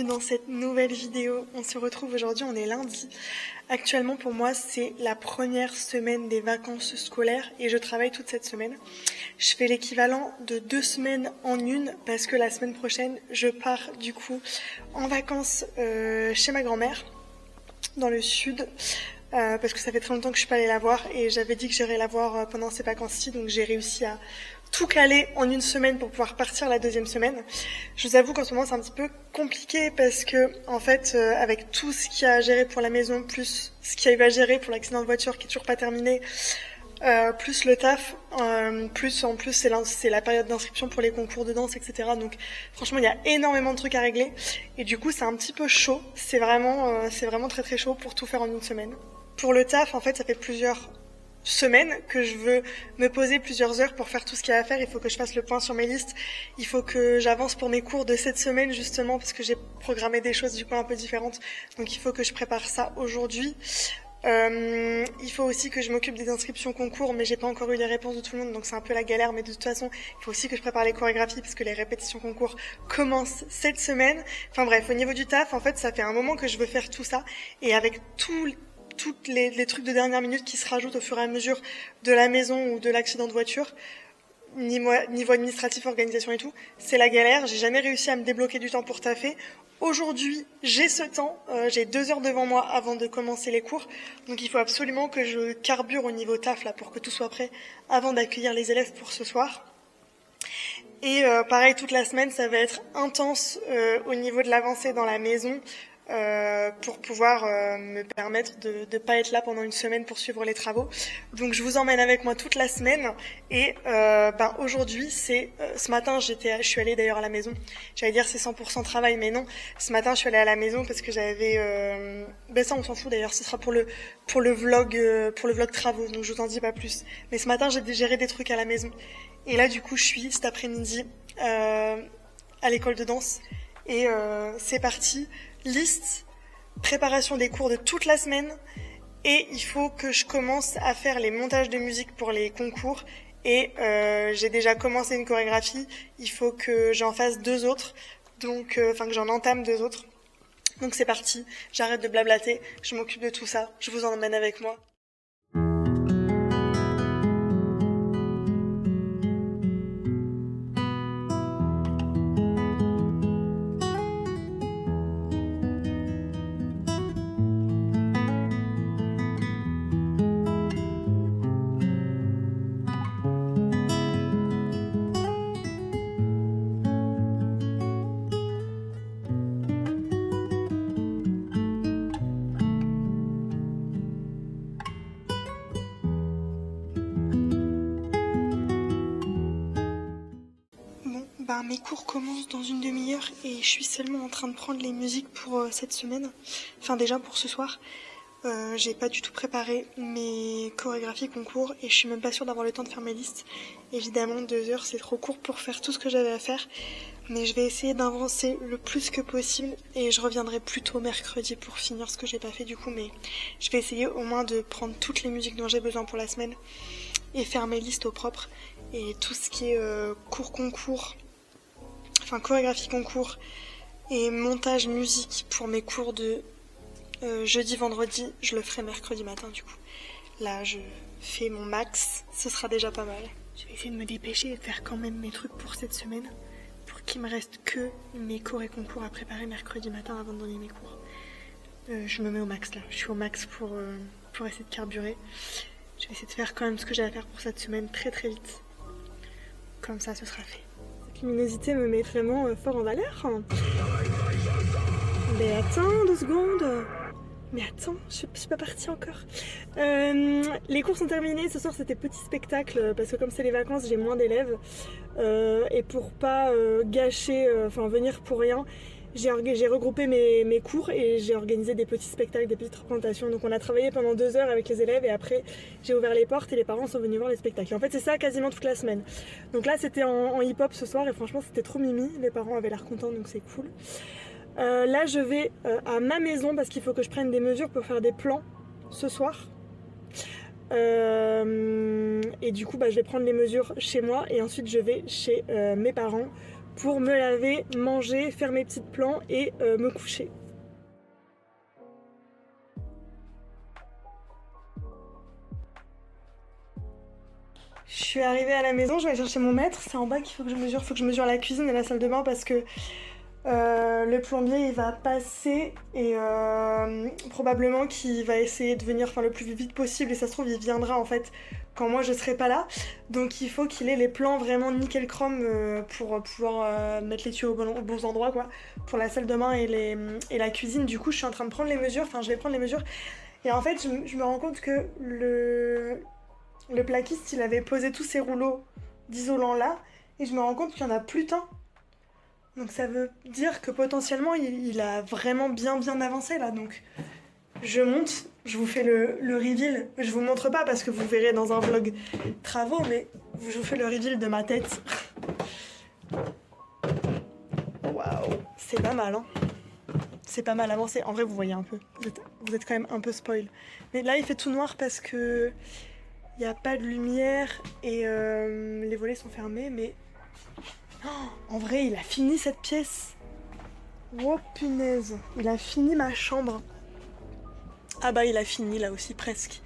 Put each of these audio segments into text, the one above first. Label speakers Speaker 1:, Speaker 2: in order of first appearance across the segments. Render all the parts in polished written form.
Speaker 1: dans cette nouvelle vidéo. On se retrouve aujourd'hui, on est lundi. Actuellement pour moi c'est la première semaine des vacances scolaires et je travaille toute cette semaine. Je fais l'équivalent de 2 semaines en une parce que la semaine prochaine je pars du coup en vacances chez ma grand-mère dans le sud. Parce que ça fait très longtemps que je suis pas allée la voir et j'avais dit que j'irais la voir pendant ces vacances-ci, donc j'ai réussi à tout caler en une semaine pour pouvoir partir la deuxième semaine. Je vous avoue qu'en ce moment c'est un petit peu compliqué parce que en fait avec tout ce qu'il y a à gérer pour la maison, plus ce qu'il y a eu à gérer pour l'accident de voiture qui est toujours pas terminé, plus le taf, plus en plus c'est la période d'inscription pour les concours de danse, etc. Donc franchement il y a énormément de trucs à régler et du coup c'est un petit peu chaud. C'est vraiment très très chaud pour tout faire en une semaine. Pour le taf, en fait, ça fait plusieurs semaines que je veux me poser plusieurs heures pour faire tout ce qu'il y a à faire. Il faut que je fasse le point sur mes listes. Il faut que j'avance pour mes cours de cette semaine, justement, parce que j'ai programmé des choses du coup un peu différentes. Donc il faut que je prépare ça aujourd'hui. Il faut aussi que je m'occupe des inscriptions concours, mais j'ai pas encore eu les réponses de tout le monde, donc c'est un peu la galère. Mais de toute façon, il faut aussi que je prépare les chorégraphies, parce que les répétitions concours commencent cette semaine. Enfin bref, au niveau du taf, en fait, ça fait un moment que je veux faire tout ça. Et avec tous les trucs de dernière minute qui se rajoutent au fur et à mesure de la maison ou de l'accident de voiture, niveau administratif, organisation et tout, c'est la galère. J'ai jamais réussi à me débloquer du temps pour taffer. Aujourd'hui, j'ai ce temps, j'ai 2 heures devant moi avant de commencer les cours, donc il faut absolument que je carbure au niveau taf là pour que tout soit prêt avant d'accueillir les élèves pour ce soir. Et pareil, toute la semaine, ça va être intense au niveau de l'avancée dans la maison. Pour pouvoir me permettre de ne pas être là pendant une semaine pour suivre les travaux. Donc je vous emmène avec moi toute la semaine et aujourd'hui ce matin je suis allée d'ailleurs à la maison. J'allais dire c'est 100% travail mais non. Ce matin je suis allée à la maison parce que j'avais ça on s'en fout d'ailleurs, ce sera pour le vlog travaux, donc je vous en dis pas plus. Mais ce matin j'ai géré des trucs à la maison et là du coup je suis cet après-midi à l'école de danse et c'est parti. Liste, préparation des cours de toute la semaine et il faut que je commence à faire les montages de musique pour les concours et j'ai déjà commencé une chorégraphie, il faut que j'en fasse 2 autres, donc que j'en entame 2 autres. Donc c'est parti, j'arrête de blablater, je m'occupe de tout ça, je vous emmène avec moi. Mes cours commencent dans une demi-heure et je suis seulement en train de prendre les musiques pour cette semaine. Enfin déjà pour ce soir. J'ai pas du tout préparé mes chorégraphies concours et je suis même pas sûre d'avoir le temps de faire mes listes. Évidemment 2 heures c'est trop court pour faire tout ce que j'avais à faire. Mais je vais essayer d'avancer le plus que possible et je reviendrai plus tôt mercredi pour finir ce que j'ai pas fait du coup. Mais je vais essayer au moins de prendre toutes les musiques dont j'ai besoin pour la semaine et faire mes listes au propre. Et tout ce qui est cours concours, chorégraphie concours et montage musique pour mes cours de jeudi, vendredi, je le ferai mercredi matin du coup. Là, je fais mon max, ce sera déjà pas mal. Je vais essayer de me dépêcher et de faire quand même mes trucs pour cette semaine, pour qu'il me reste que mes cours et concours à préparer mercredi matin avant de donner mes cours. Je me mets au max là, je suis au max pour essayer de carburer. Je vais essayer de faire quand même ce que j'ai à faire pour cette semaine très très vite. Comme ça, ce sera fait. Cette luminosité me met vraiment fort en valeur. Mais attends 2 secondes. Mais attends, je suis pas partie encore. Les cours sont terminés. Ce soir, c'était petit spectacle parce que comme c'est les vacances, j'ai moins d'élèves. Et pour pas gâcher, venir pour rien, j'ai regroupé mes cours et j'ai organisé des petits spectacles, des petites représentations. Donc on a travaillé pendant 2 heures avec les élèves et après j'ai ouvert les portes et les parents sont venus voir les spectacles. Et en fait c'est ça quasiment toute la semaine. Donc là c'était en hip-hop ce soir et franchement c'était trop mimi. Les parents avaient l'air contents donc c'est cool. Là je vais à ma maison parce qu'il faut que je prenne des mesures pour faire des plans ce soir. Et du coup je vais prendre les mesures chez moi et ensuite je vais chez mes parents pour me laver, manger, faire mes petits plans et me coucher. Je suis arrivée à la maison, je vais aller chercher mon mètre, c'est en bas qu'il faut que je mesure. Faut que je mesure la cuisine et la salle de bain parce que le plombier il va passer et probablement qu'il va essayer de venir le plus vite possible et ça se trouve il viendra en fait quand moi je serai pas là. Donc il faut qu'il ait les plans vraiment nickel chrome pour pouvoir mettre les tuyaux aux bons endroits quoi, pour la salle de bain et la cuisine. Du coup je suis en train de prendre les mesures, enfin je vais prendre les mesures et en fait je me rends compte que le plaquiste il avait posé tous ses rouleaux d'isolant là et je me rends compte qu'il y en a plus tant. Donc ça veut dire que potentiellement il a vraiment bien avancé là. Donc je monte, je vous fais le reveal. Je vous montre pas parce que vous verrez dans un vlog travaux, mais je vous fais le reveal de ma tête. Waouh, c'est pas mal hein. C'est pas mal avancé. En vrai vous voyez un peu. Vous êtes quand même un peu spoil. Mais là il fait tout noir parce que il n'y a pas de lumière et les volets sont fermés, mais oh, en vrai, il a fini cette pièce. Oh punaise, il a fini ma chambre. Ah bah il a fini là aussi presque.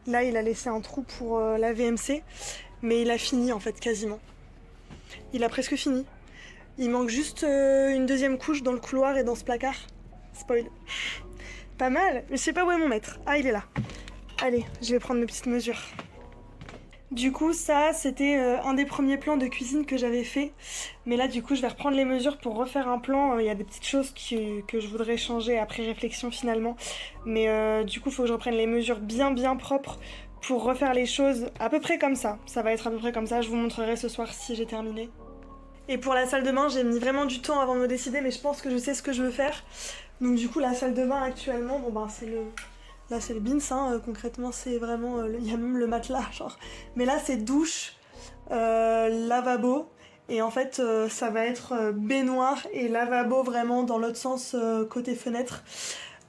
Speaker 1: Là il a laissé un trou pour la VMC, mais il a fini en fait quasiment. Il a presque fini. Il manque juste une deuxième couche dans le couloir et dans ce placard. Spoil. Pas mal, mais je sais pas où est mon mètre. Ah il est là. Allez, je vais prendre mes petites mesures. Du coup ça c'était un des premiers plans de cuisine que j'avais fait. Mais là du coup je vais reprendre les mesures pour refaire un plan. Il y a des petites choses que je voudrais changer après réflexion finalement. Mais du coup il faut que je reprenne les mesures bien propres pour refaire les choses à peu près comme ça. Ça va être à peu près comme ça, je vous montrerai ce soir si j'ai terminé. Et pour la salle de bain j'ai mis vraiment du temps avant de me décider mais je pense que je sais ce que je veux faire. Donc du coup la salle de bain actuellement, bon ben c'est le... Là c'est le bins, hein. Concrètement c'est vraiment, il y a même le matelas genre. Mais là c'est douche, lavabo, et en fait ça va être baignoire et lavabo vraiment dans l'autre sens côté fenêtre.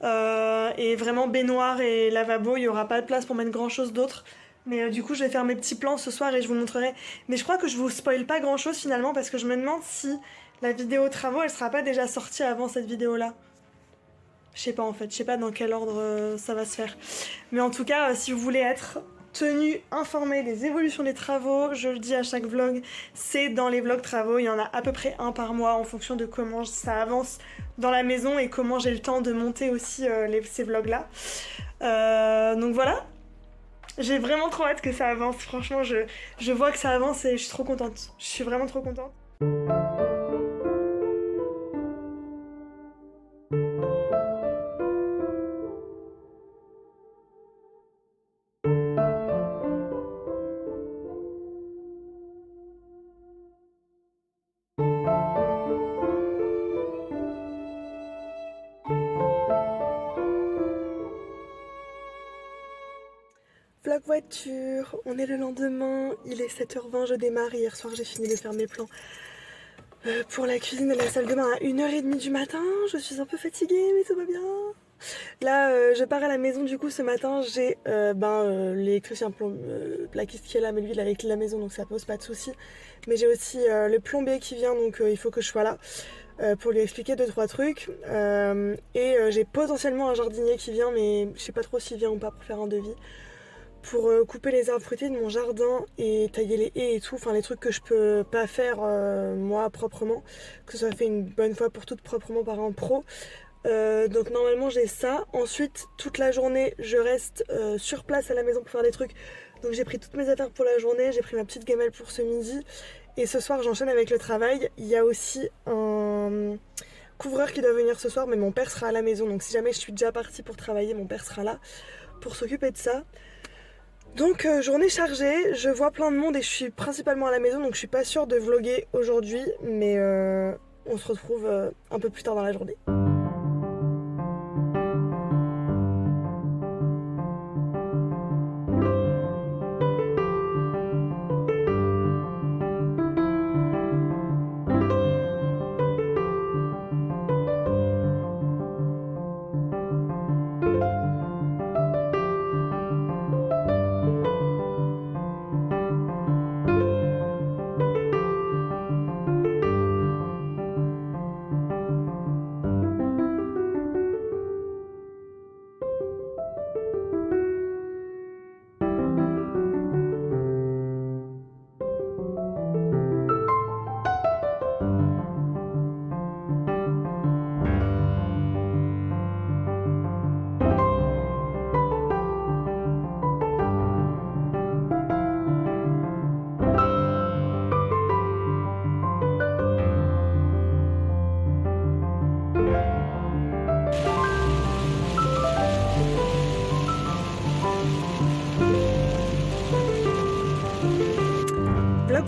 Speaker 1: Et vraiment baignoire et lavabo, il n'y aura pas de place pour mettre grand chose d'autre. Mais du coup je vais faire mes petits plans ce soir et je vous montrerai. Mais je crois que je vous spoil pas grand chose finalement parce que je me demande si la vidéo travaux elle sera pas déjà sortie avant cette vidéo là. Je sais pas en fait, je sais pas dans quel ordre ça va se faire. Mais en tout cas, si vous voulez être tenu informé des évolutions des travaux, je le dis à chaque vlog, c'est dans les vlogs travaux, il y en a à peu près un par mois en fonction de comment ça avance dans la maison et comment j'ai le temps de monter aussi ces vlogs là. Donc voilà, j'ai vraiment trop hâte que ça avance, franchement je vois que ça avance et je suis trop contente, je suis vraiment trop contente. Vlog voiture, on est le lendemain, il est 7h20, je démarre. Hier soir j'ai fini de faire mes plans pour la cuisine et la salle de bain à 1h30 du matin. Je suis un peu fatiguée mais tout va bien. Là je pars à la maison du coup ce matin, j'ai l'électricien plaquiste qui est là mais lui il a les clés de la maison donc ça pose pas de soucis. Mais j'ai aussi le plombier qui vient donc il faut que je sois là pour lui expliquer 2-3 trucs. J'ai potentiellement un jardinier qui vient mais je sais pas trop s'il vient ou pas pour faire un devis. Pour couper les arbres fruitiers de mon jardin et tailler les haies et tout, enfin les trucs que je peux pas faire moi proprement, que ce soit fait une bonne fois pour toutes proprement par un pro. Donc normalement j'ai ça. Ensuite toute la journée je reste sur place à la maison pour faire des trucs. Donc j'ai pris toutes mes affaires pour la journée, j'ai pris ma petite gamelle pour ce midi. Et ce soir j'enchaîne avec le travail. Il y a aussi un couvreur qui doit venir ce soir mais mon père sera à la maison. Donc si jamais je suis déjà partie pour travailler, mon père sera là pour s'occuper de ça. Donc journée chargée, je vois plein de monde et je suis principalement à la maison donc je suis pas sûre de vlogger aujourd'hui mais on se retrouve un peu plus tard dans la journée.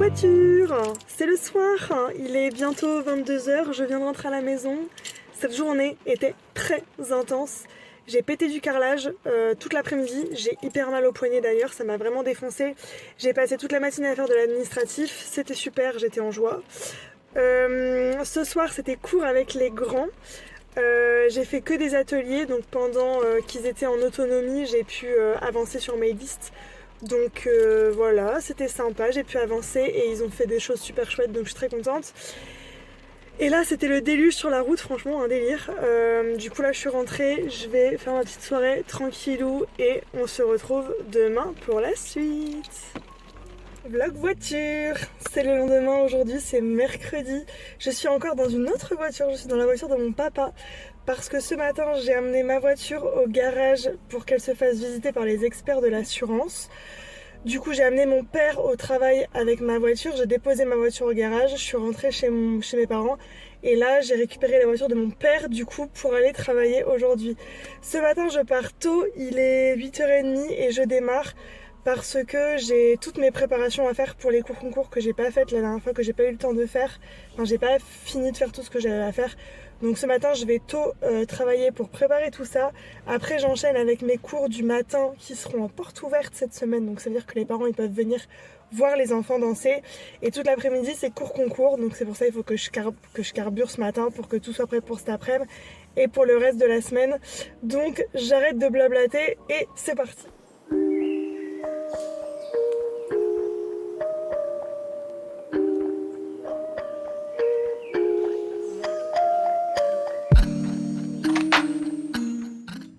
Speaker 1: voiture. C'est le soir, il est bientôt 22h, je viens de rentrer à la maison. Cette journée était très intense. J'ai pété du carrelage toute l'après-midi, j'ai hyper mal au poignet d'ailleurs, ça m'a vraiment défoncé. J'ai passé toute la matinée à faire de l'administratif, c'était super, j'étais en joie. Ce soir c'était cours avec les grands. J'ai fait que des ateliers, donc pendant qu'ils étaient en autonomie, j'ai pu avancer sur mes listes. Donc voilà, c'était sympa, j'ai pu avancer et ils ont fait des choses super chouettes, donc je suis très contente. Et là c'était le déluge sur la route, franchement un délire. Du coup là je suis rentrée, je vais faire ma petite soirée tranquillou et on se retrouve demain pour la suite. Vlog voiture, c'est le lendemain, aujourd'hui c'est mercredi. Je suis encore dans une autre voiture, je suis dans la voiture de mon papa. Parce que ce matin j'ai amené ma voiture au garage pour qu'elle se fasse visiter par les experts de l'assurance. Du coup j'ai amené mon père au travail avec ma voiture, j'ai déposé ma voiture au garage, je suis rentrée chez mes parents. Et là j'ai récupéré la voiture de mon père du coup pour aller travailler aujourd'hui. Ce matin je pars tôt, il est 8h30 et je démarre. Parce que j'ai toutes mes préparations à faire pour les cours concours que j'ai pas faites la dernière fois, que j'ai pas eu le temps de faire. Enfin, j'ai pas fini de faire tout ce que j'avais à faire. Donc ce matin, je vais tôt travailler pour préparer tout ça. Après, j'enchaîne avec mes cours du matin qui seront en porte ouverte cette semaine. Donc ça veut dire que les parents ils peuvent venir voir les enfants danser. Et toute l'après-midi, c'est cours concours. Donc c'est pour ça qu'il faut que je carbure ce matin pour que tout soit prêt pour cet après-midi et pour le reste de la semaine. Donc j'arrête de blablater et c'est parti.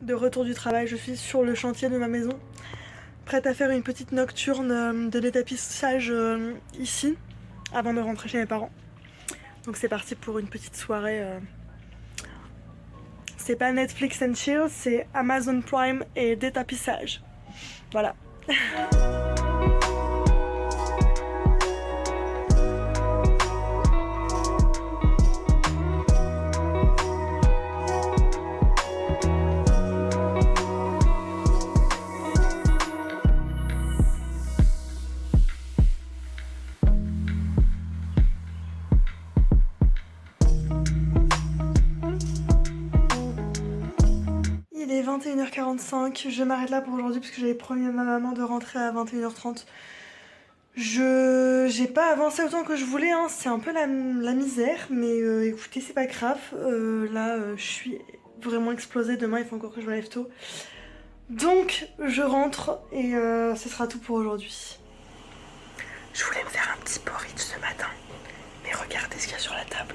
Speaker 1: De retour du travail, je suis sur le chantier de ma maison, prête à faire une petite nocturne de détapissage ici, avant de rentrer chez mes parents. Donc c'est parti pour une petite soirée. C'est pas Netflix and chill, c'est Amazon Prime et détapissage. Voilà. Il est 21h45, je m'arrête là pour aujourd'hui parce que j'avais promis à ma maman de rentrer à 21h30. J'ai pas avancé autant que je voulais, hein. C'est un peu la misère, mais écoutez, c'est pas grave. Là, je suis vraiment explosée, demain il faut encore que je me lève tôt. Donc je rentre et ce sera tout pour aujourd'hui. Je voulais me faire un petit porridge ce matin, mais regardez ce qu'il y a sur la table.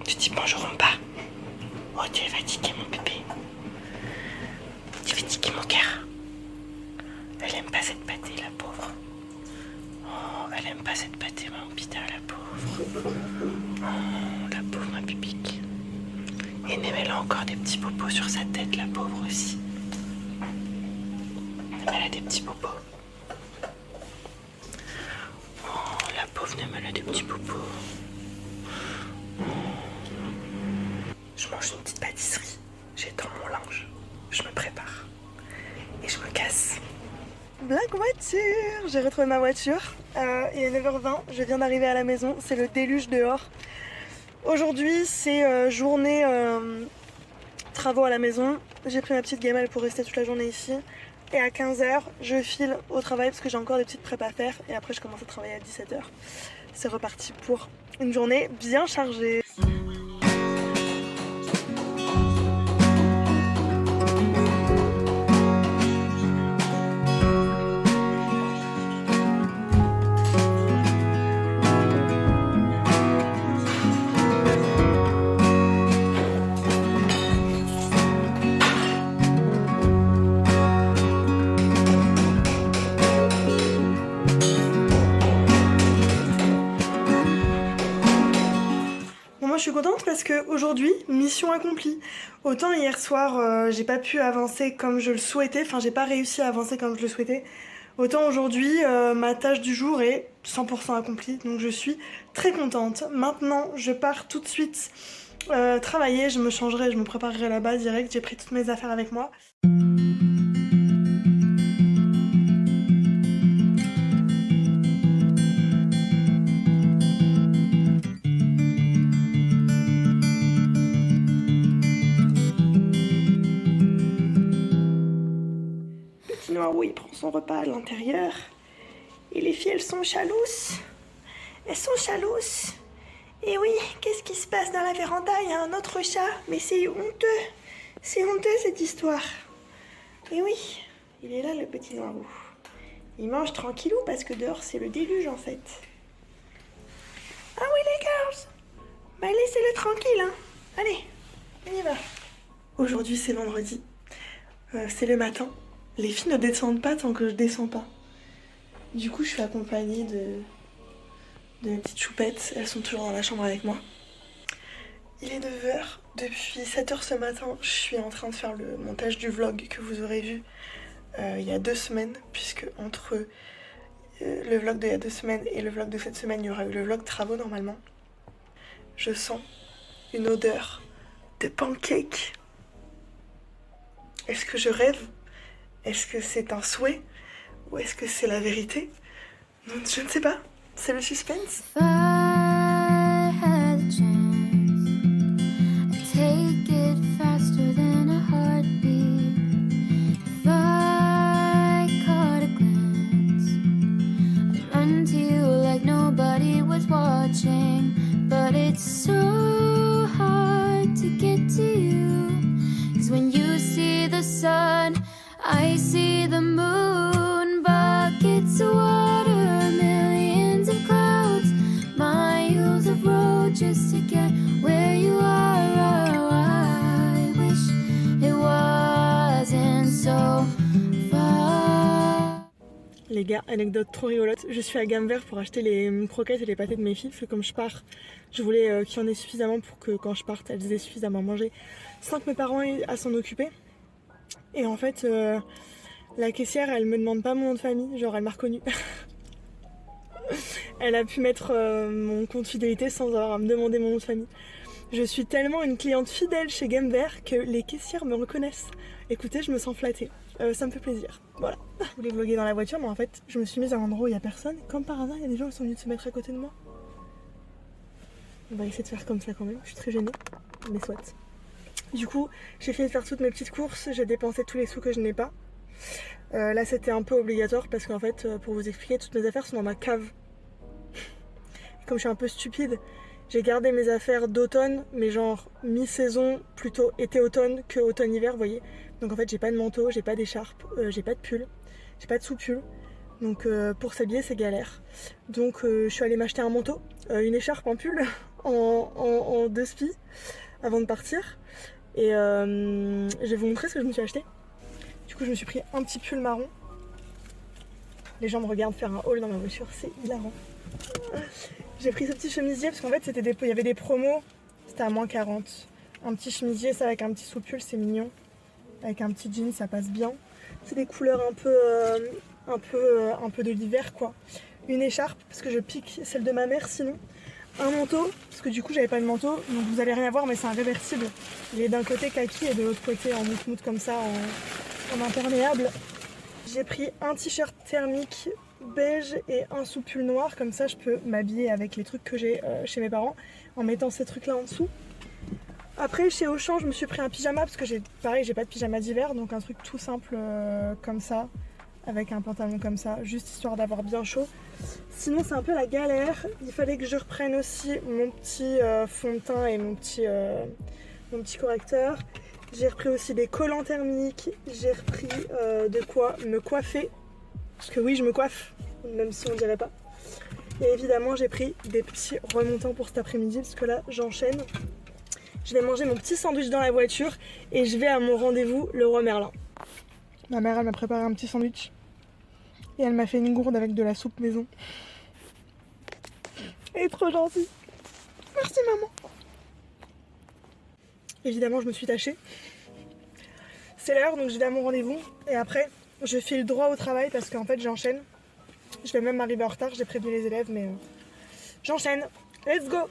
Speaker 1: Tu dis bonjour en bas. Oh, tu es fatigué mon bébé. Tu es fatigué mon cœur. Elle aime pas cette pâtée la pauvre. Oh, elle aime pas cette pâtée mon pita la pauvre. Oh, la pauvre ma pipique. Et elle a encore des petits popos sur sa tête la pauvre aussi. Elle a des petits popos. Oh, la pauvre elle a des petits popos. Je mange une petite pâtisserie, j'étends mon linge, je me prépare et je me casse. Blague voiture, j'ai retrouvé ma voiture, il est 9h20, je viens d'arriver à la maison, c'est le déluge dehors. Aujourd'hui c'est journée travaux à la maison, j'ai pris ma petite gamelle pour rester toute la journée ici. Et à 15h, je file au travail parce que j'ai encore des petites prépas à faire et après je commence à travailler à 17h. C'est reparti pour une journée bien chargée. Moi je suis contente parce que aujourd'hui, mission accomplie. Autant hier soir, j'ai pas pu avancer comme je le souhaitais, enfin j'ai pas réussi à avancer comme je le souhaitais. Autant aujourd'hui, ma tâche du jour est 100% accomplie, donc je suis très contente. Maintenant, je pars tout de suite Travailler, je me changerai, je me préparerai là-bas direct, j'ai pris toutes mes affaires avec moi. Petit Noirou, il prend son repas à l'intérieur. Et les filles, elles sont chalousses. Elles sont chalousses. Et oui, qu'est-ce qui se passe dans la véranda? Il y a un autre chat. Mais c'est honteux. C'est honteux cette histoire. Et oui, il est là le petit Noirou. Il mange tranquillou parce que dehors c'est le déluge en fait. Ah oui les girls. Bah laissez-le tranquille hein. Allez, on y va. Aujourd'hui c'est vendredi. C'est le matin. Les filles ne descendent pas tant que je descends pas. Du coup je suis accompagnée de mes petites choupettes. Elles sont toujours dans la chambre avec moi. Il est 9h. Depuis 7h ce matin, je suis en train de faire le montage du vlog que vous aurez vu il y a 2 semaines. Puisque entre le vlog d'il y a 2 semaines et le vlog de cette semaine, il y aura eu le vlog travaux normalement. Je sens une odeur de pancake. Est-ce que je rêve? Est-ce que c'est un souhait? Ou est-ce que c'est la vérité? Je ne sais pas. C'est le suspense.
Speaker 2: But it's so hard to get to you. 'Cause when you see the sun, I see the moon. Buckets of water, millions of clouds, miles of road just to get where you are. Oh, I wish it wasn't so far.
Speaker 1: Les gars, anecdote trop rigolote, je suis à Gamme Vert pour acheter les croquettes et les pâtés de mes filles, parce que comme je pars, je voulais qu'il y en ait suffisamment pour que quand je parte, elles aient suffisamment à manger sans que mes parents aient à s'en occuper. Et en fait, la caissière, elle me demande pas mon nom de famille, genre elle m'a reconnue. Elle a pu mettre mon compte fidélité sans avoir à me demander mon nom de famille. Je suis tellement une cliente fidèle chez Gamme Vert que les caissières me reconnaissent. Écoutez, je me sens flattée. Ça me fait plaisir. Voilà. Je voulais vlogger dans la voiture, mais en fait, je me suis mise à un endroit où il n'y a personne. Comme par hasard, il y a des gens qui sont venus de se mettre à côté de moi. On va essayer de faire comme ça quand même. Je suis très gênée, mais soit. Du coup, j'ai fini de faire toutes mes petites courses. J'ai dépensé tous les sous que je n'ai pas. Là, c'était un peu obligatoire parce qu'en fait, pour vous expliquer, toutes mes affaires sont dans ma cave. Et comme je suis un peu stupide, j'ai gardé mes affaires d'automne, mais genre mi-saison, plutôt été-automne que automne-hiver, vous voyez. Donc en fait, j'ai pas de manteau, j'ai pas d'écharpe, j'ai pas de pull, j'ai pas de sous-pull. Donc pour s'habiller, c'est galère. Donc je suis allée m'acheter un manteau, une écharpe, un pull en 2 spi avant de partir. Et je vais vous montrer ce que je me suis acheté. Du coup, je me suis pris un petit pull marron. Les gens me regardent faire un haul dans ma voiture, c'est hilarant. J'ai pris ce petit chemisier parce qu'en fait, il y avait des promos, c'était à moins 40. Un petit chemisier, ça avec un petit sous-pull, c'est mignon. Avec un petit jean, ça passe bien. C'est des couleurs un peu de l'hiver, quoi. Une écharpe, parce que je pique celle de ma mère sinon. Un manteau, parce que du coup, j'avais pas de manteau, donc vous allez rien voir, mais c'est un réversible. Il est d'un côté kaki et de l'autre côté en mout-mout comme ça, en imperméable. J'ai pris un t-shirt thermique beige et un sous-pull noir, comme ça je peux m'habiller avec les trucs que j'ai chez mes parents en mettant ces trucs là en dessous. Après chez Auchan je me suis pris un pyjama parce que j'ai pas de pyjama d'hiver, donc un truc tout simple comme ça, avec un pantalon comme ça, juste histoire d'avoir bien chaud. Sinon c'est un peu la galère, il fallait que je reprenne aussi mon petit fond de teint et mon petit correcteur. J'ai repris aussi des collants thermiques, j'ai repris de quoi me coiffer, parce que oui je me coiffe, même si on dirait pas. Et évidemment j'ai pris des petits remontants pour cet après-midi, parce que là j'enchaîne. Je vais manger mon petit sandwich dans la voiture et je vais à mon rendez-vous Leroy Merlin. Ma mère elle m'a préparé un petit sandwich et elle m'a fait une gourde avec de la soupe maison. Elle est trop gentille. Merci maman. Évidemment je me suis tachée. C'est l'heure donc je vais à mon rendez-vous et après je file droit au travail parce qu'en fait j'enchaîne. Je vais même arriver en retard, j'ai prévenu les élèves mais j'enchaîne. Let's go.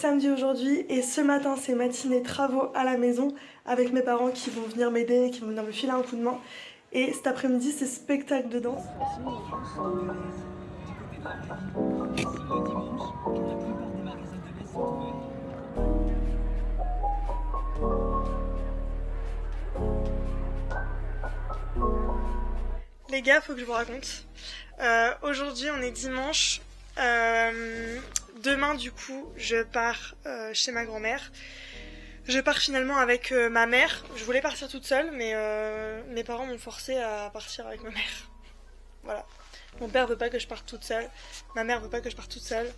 Speaker 1: samedi aujourd'hui et ce matin c'est matinée travaux à la maison avec mes parents qui vont venir m'aider, qui vont venir me filer un coup de main. Et cet après-midi c'est spectacle de danse. Les gars, faut que je vous raconte. Aujourd'hui on est dimanche. Demain du coup je pars chez ma grand-mère. Je pars finalement avec ma mère. Je voulais partir toute seule mais mes parents m'ont forcé à partir avec ma mère. Voilà. Mon père veut pas que je parte toute seule. Ma mère veut pas que je parte toute seule.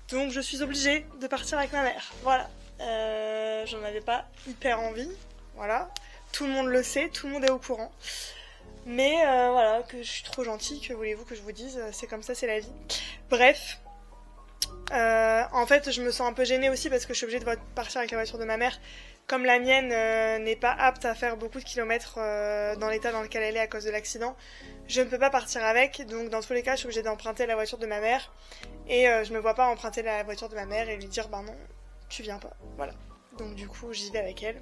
Speaker 1: Donc je suis obligée de partir avec ma mère. Voilà. J'en avais pas hyper envie. Voilà. Tout le monde le sait, tout le monde est au courant. Mais voilà, que je suis trop gentille, que voulez-vous que je vous dise, c'est comme ça, c'est la vie. Bref, en fait, je me sens un peu gênée aussi parce que je suis obligée de partir avec la voiture de ma mère. Comme la mienne n'est pas apte à faire beaucoup de kilomètres dans l'état dans lequel elle est à cause de l'accident, je ne peux pas partir avec. Donc dans tous les cas, je suis obligée d'emprunter la voiture de ma mère. Et je me vois pas emprunter la voiture de ma mère et lui dire, bah non, tu viens pas. Voilà. Donc du coup, j'y vais avec elle.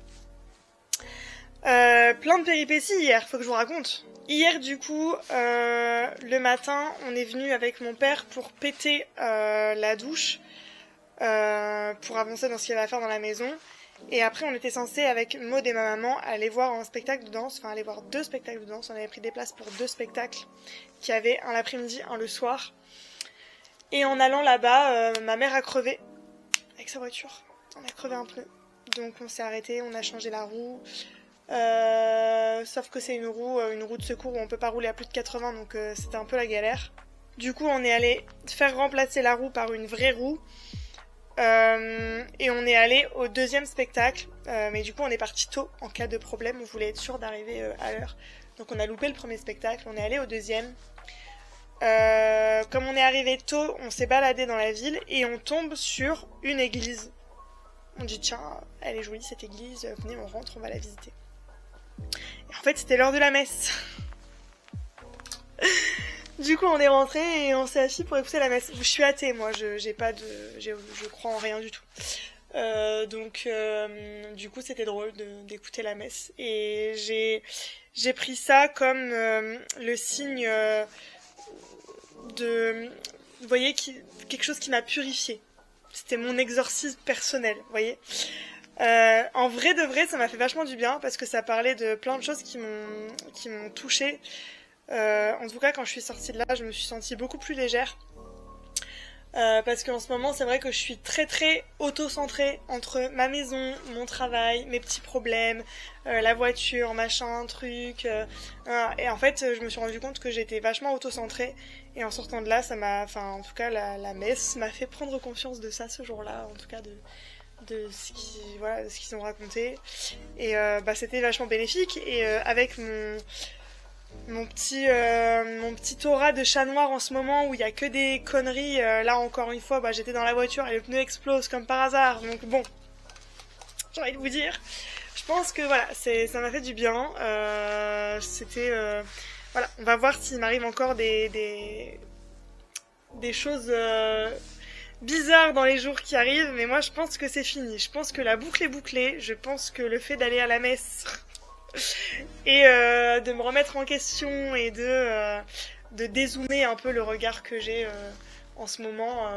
Speaker 1: Plein de péripéties hier, faut que je vous raconte. Hier du coup, le matin, on est venu avec mon père pour péter la douche, pour avancer dans ce qu'il y avait à faire dans la maison. Et après on était censé avec Maud et ma maman aller voir un spectacle de danse, enfin aller voir 2 spectacles de danse. On avait pris des places pour 2 spectacles, qui avaient un l'après-midi, un le soir. Et en allant là-bas, ma mère a crevé avec sa voiture. On a crevé un pneu. Donc on s'est arrêté, on a changé la roue. Sauf que c'est une roue de secours où on peut pas rouler à plus de 80, donc c'était un peu la galère. Du coup on est allé faire remplacer la roue par une vraie roue et on est allé au 2e spectacle, mais du coup on est parti tôt en cas de problème, on voulait être sûr d'arriver à l'heure. Donc on a loupé le 1er spectacle, on est allé au 2e. Comme on est arrivé tôt, on s'est baladé dans la ville et on tombe sur une église. On dit tiens, elle est jolie cette église, venez on rentre, on va la visiter. Et en fait c'était l'heure de la messe. Du coup on est rentré et on s'est assis pour écouter la messe. Je suis athée moi, je crois en rien du tout. Donc du coup c'était drôle d'écouter la messe. Et j'ai pris ça comme le signe de... Vous voyez, quelque chose qui m'a purifiée. C'était mon exorcisme personnel, vous voyez. En vrai de vrai, ça m'a fait vachement du bien parce que ça parlait de plein de choses qui m'ont touchée. En tout cas, quand je suis sortie de là, je me suis sentie beaucoup plus légère. Parce qu'en ce moment, c'est vrai que je suis très très auto-centrée entre ma maison, mon travail, mes petits problèmes, la voiture, machin, truc. Et en fait, je me suis rendu compte que j'étais vachement auto-centrée. Et en sortant de là, en tout cas, la messe m'a fait prendre conscience de ça ce jour-là, en tout cas de ce qu'ils ont raconté. Et c'était vachement bénéfique. Et avec mon petit aura de chat noir en ce moment où il y a que des conneries, là encore une fois j'étais dans la voiture et le pneu explose comme par hasard, donc bon, j'ai envie de vous dire, je pense que voilà, ça m'a fait du bien. Voilà, on va voir s'il m'arrive encore des choses bizarres dans les jours qui arrivent, mais moi je pense que c'est fini, je pense que la boucle est bouclée, je pense que le fait d'aller à la messe et de me remettre en question et de dézoomer un peu le regard que j'ai en ce moment,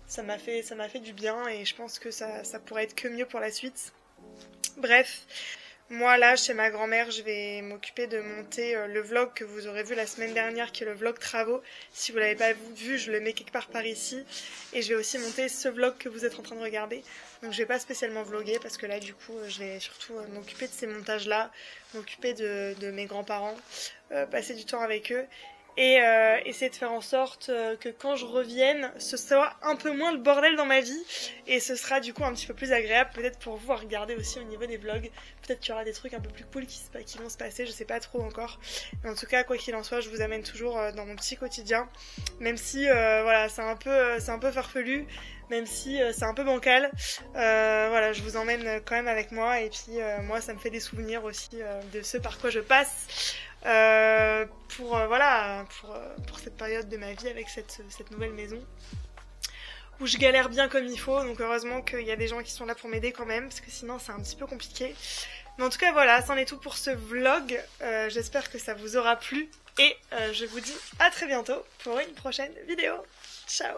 Speaker 1: ça m'a fait du bien et je pense que ça pourrait être que mieux pour la suite. Bref, moi là chez ma grand-mère je vais m'occuper de monter le vlog que vous aurez vu la semaine dernière, qui est le vlog travaux. Si vous l'avez pas vu, je le mets quelque part par ici. Et je vais aussi monter ce vlog que vous êtes en train de regarder. Donc je vais pas spécialement vlogger parce que là du coup je vais surtout m'occuper de ces montages là, m'occuper de mes grands-parents, passer du temps avec eux. Et essayer de faire en sorte que quand je revienne, ce soit un peu moins le bordel dans ma vie. Et ce sera du coup un petit peu plus agréable, peut-être pour vous à regarder aussi au niveau des vlogs. Peut-être qu'il y aura des trucs un peu plus cool qui vont se passer, je sais pas trop encore. Mais en tout cas, quoi qu'il en soit, je vous amène toujours dans mon petit quotidien. Même si, c'est un peu farfelu, même si c'est un peu bancal. Je vous emmène quand même avec moi. Et puis moi, ça me fait des souvenirs aussi de ce par quoi je passe. Pour cette période de ma vie avec cette nouvelle maison. où je galère bien comme il faut, donc heureusement qu'il y a des gens qui sont là pour m'aider quand même, parce que sinon c'est un petit peu compliqué. Mais en tout cas voilà, c'en est tout pour ce vlog, j'espère que ça vous aura plu, et je vous dis à très bientôt pour une prochaine vidéo. Ciao!